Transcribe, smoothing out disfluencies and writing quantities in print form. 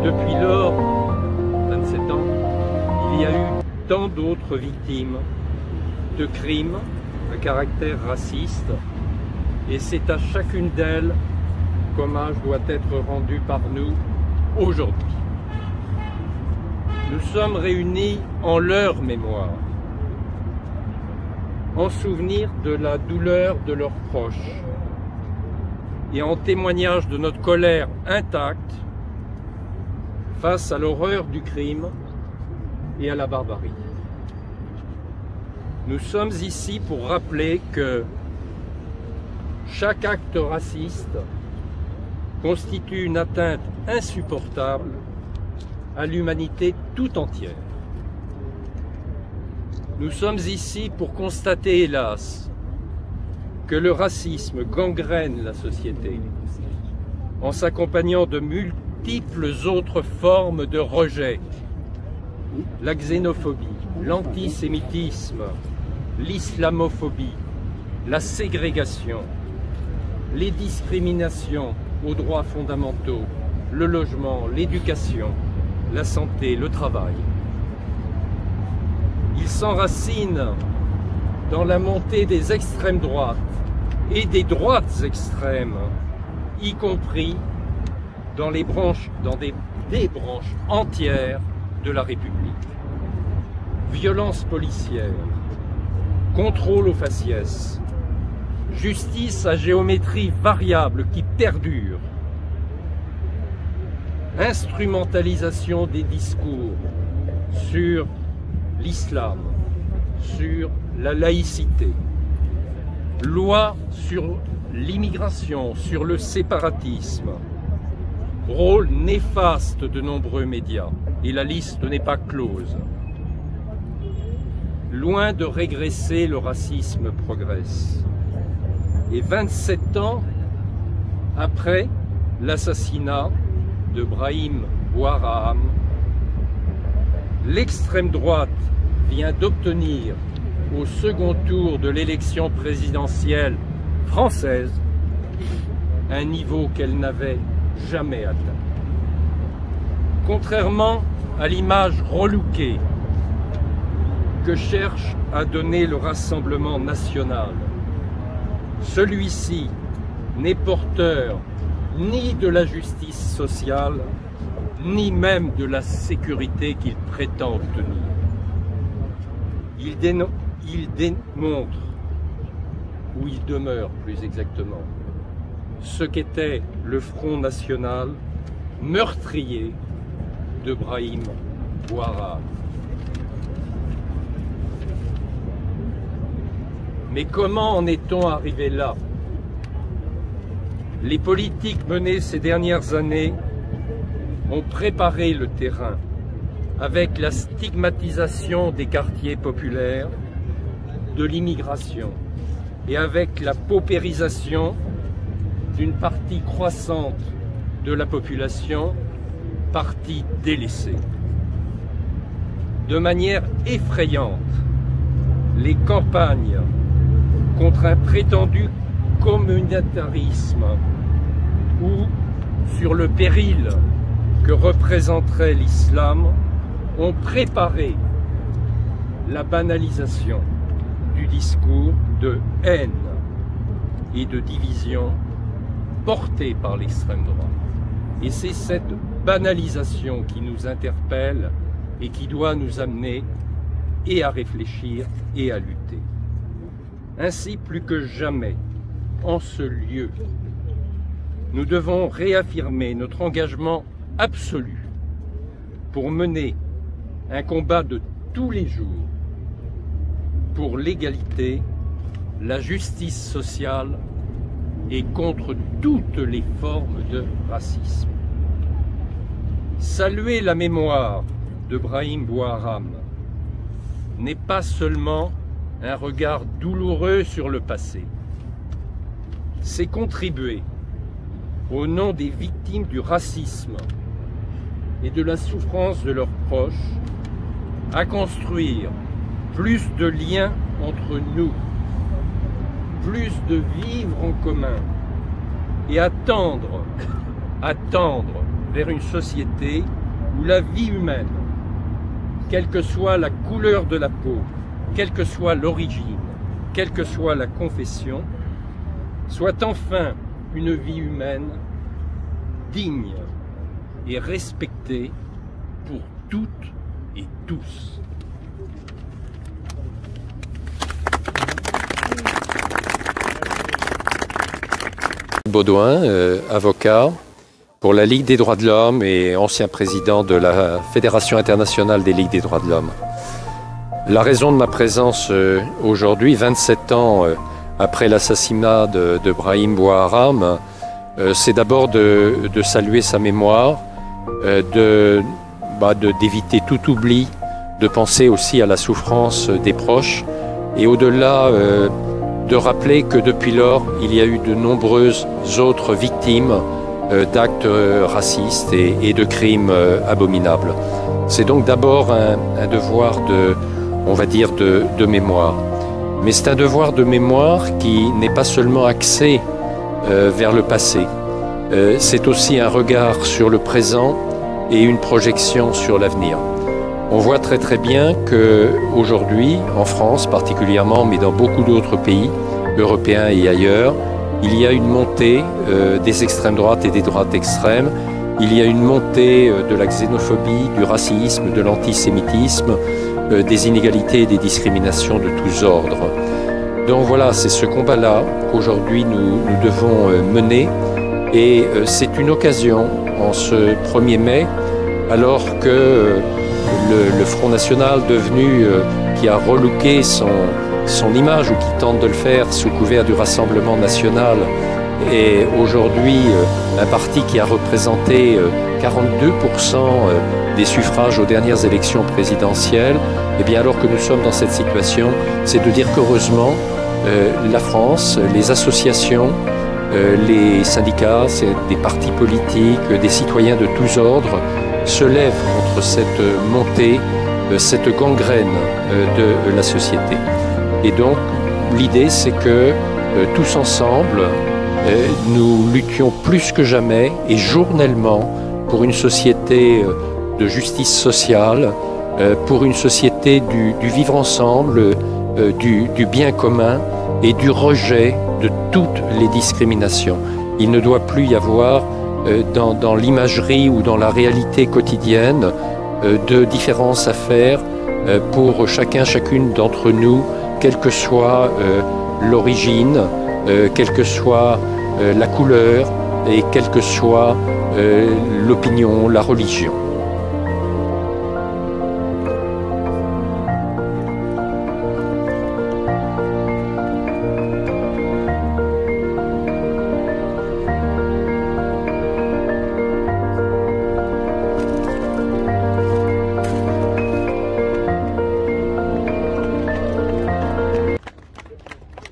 depuis lors, 27 ans, il y a eu tant d'autres victimes de crimes à caractère raciste, et c'est à chacune d'elles qu'hommage doit être rendu par nous aujourd'hui. Nous sommes réunis en leur mémoire, en souvenir de la douleur de leurs proches et en témoignage de notre colère intacte face à l'horreur du crime et à la barbarie. Nous sommes ici pour rappeler que chaque acte raciste constitue une atteinte insupportable à l'humanité tout entière. Nous sommes ici pour constater, hélas, que le racisme gangrène la société en s'accompagnant de multiples autres formes de rejet. La xénophobie, l'antisémitisme, l'islamophobie, la ségrégation, les discriminations aux droits fondamentaux, le logement, l'éducation, la santé, le travail. Il s'enracine dans la montée des extrêmes droites et des droites extrêmes, y compris dans des branches entières de la République. Violence policière, contrôle aux faciès, justice à géométrie variable qui perdure, instrumentalisation des discours sur l'islam, sur la laïcité, loi sur l'immigration, sur le séparatisme, rôle néfaste de nombreux médias, et la liste n'est pas close. Loin de régresser, le racisme progresse. Et 27 ans après l'assassinat de Brahim Bouaram, l'extrême droite vient d'obtenir au second tour de l'élection présidentielle française un niveau qu'elle n'avait jamais atteint. Contrairement à l'image relookée que cherche à donner le Rassemblement national, celui-ci n'est porteur ni de la justice sociale, ni même de la sécurité qu'il prétend obtenir. Il démontre, ou il demeure plus exactement, ce qu'était le Front National meurtrier de Brahim Bouaram. Mais comment en est-on arrivé là? Les politiques menées ces dernières années ont préparé le terrain avec la stigmatisation des quartiers populaires, de l'immigration et avec la paupérisation d'une partie croissante de la population, partie délaissée. De manière effrayante, les campagnes contre un prétendu communautarisme ou sur le péril que représenterait l'islam ont préparé la banalisation du discours de haine et de division porté par l'extrême droite. Et c'est cette banalisation qui nous interpelle et qui doit nous amener et à réfléchir et à lutter. Ainsi, plus que jamais, en ce lieu, nous devons réaffirmer notre engagement absolu pour mener un combat de tous les jours pour l'égalité, la justice sociale et contre toutes les formes de racisme. Saluer la mémoire de Brahim Bouaram n'est pas seulement un regard douloureux sur le passé, c'est contribuer, au nom des victimes du racisme et de la souffrance de leurs proches, à construire plus de liens entre nous, plus de vivre en commun et à tendre vers une société où la vie humaine, quelle que soit la couleur de la peau, quelle que soit l'origine, quelle que soit la confession, soit enfin une vie humaine digne et respectée pour toutes et tous. Baudouin, avocat pour la Ligue des droits de l'homme et ancien président de la Fédération internationale des ligues des droits de l'homme. La raison de ma présence aujourd'hui, 27 ans après l'assassinat de Brahim Bouaharam, c'est d'abord de saluer sa mémoire, d'éviter tout oubli, de penser aussi à la souffrance des proches et au-delà de rappeler que depuis lors, il y a eu de nombreuses autres victimes d'actes racistes et de crimes abominables. C'est donc d'abord un devoir de mémoire. Mais c'est un devoir de mémoire qui n'est pas seulement axé vers le passé. C'est aussi un regard sur le présent et une projection sur l'avenir. On voit très bien qu'aujourd'hui, en France particulièrement, mais dans beaucoup d'autres pays européens et ailleurs, il y a une montée des extrêmes droites et des droites extrêmes. Il y a une montée de la xénophobie, du racisme, de l'antisémitisme, des inégalités et des discriminations de tous ordres. Donc voilà, c'est ce combat-là qu'aujourd'hui nous devons mener. Et c'est une occasion, en ce 1er mai, alors que le Front National qui a relooké son image, ou qui tente de le faire sous couvert du Rassemblement National, est aujourd'hui un parti qui a représenté 42% des suffrages aux dernières élections présidentielles. Et bien alors que nous sommes dans cette situation, c'est de dire qu'heureusement, la France, les associations, les syndicats, des partis politiques, des citoyens de tous ordres se lèvent contre cette montée, cette gangrène de la société. Et donc l'idée, c'est que tous ensemble, nous luttions plus que jamais et journellement pour une société de justice sociale, pour une société du vivre ensemble, du bien commun et du rejet de toutes les discriminations. Il ne doit plus y avoir dans l'imagerie ou dans la réalité quotidienne de différences à faire pour chacune d'entre nous, quelle que soit l'origine, quelle que soit la couleur et quelle que soit l'opinion, la religion.